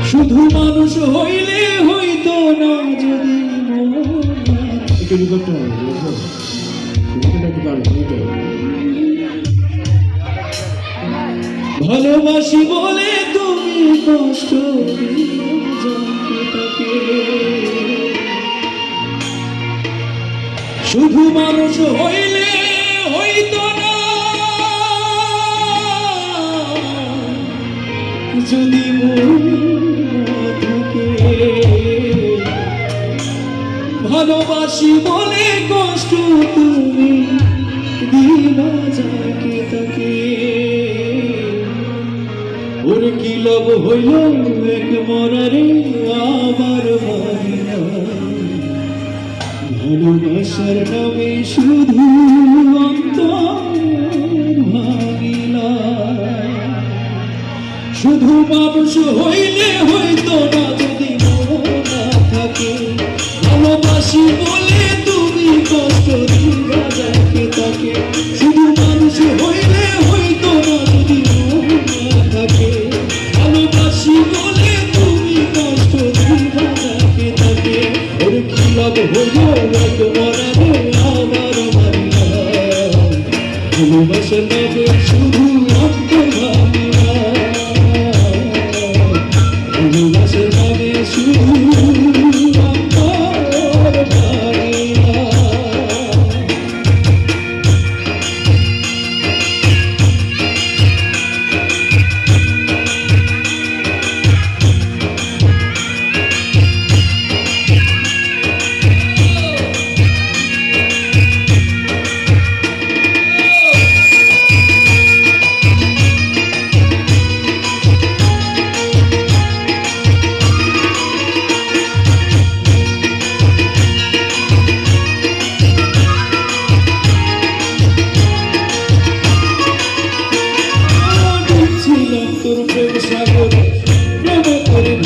শুধু মানুষ হইলে হইতো না যদি ভালোবাসি বলে তুমি কষ্ট শুধু মানুষ হইলে হইতো না যদি ভালোবাসি বলে কষ্ট তুমি দিবা যাকে তাকে ওর কি লাভ হইল এক মরারে আবার ভাবিনা ভালোবাসার নামে শুধু অন্তর ভাঙিলা শুধু মানুষ হইলে হইতো না যদি মন না থাকে ভালোবাসি বলে তুমি কষ্ট দিবা যাকে তাকে শুধু মানুষ হইলে হইতো না যদি মন না থাকে ভালোবাসি বলে তুমি কষ্ট দিবা যাকে তাকে ওর কি লাভ হইল এক মরারে আবার মারিলা ভালোবাসার নামে শুধু অন্তর ভাঙিলা ভালোবাসার নামে শুধু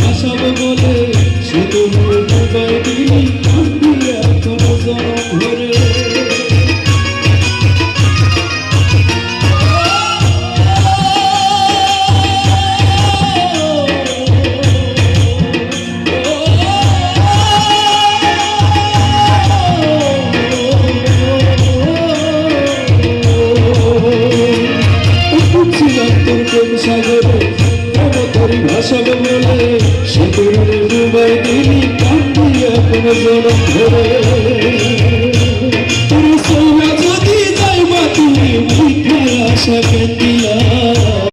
ভাসাবো বলে সে তো ডুবাই দিলি কান্দি এখনো জনম ধরে সাগরে ভাসাবো বলে সে তরুণে ডুবাই দিলি কান্দি এখনো জনম ধরে তোর সৌরা যদি যাইবা তুমি মিঠাই আশা কেন্দিলা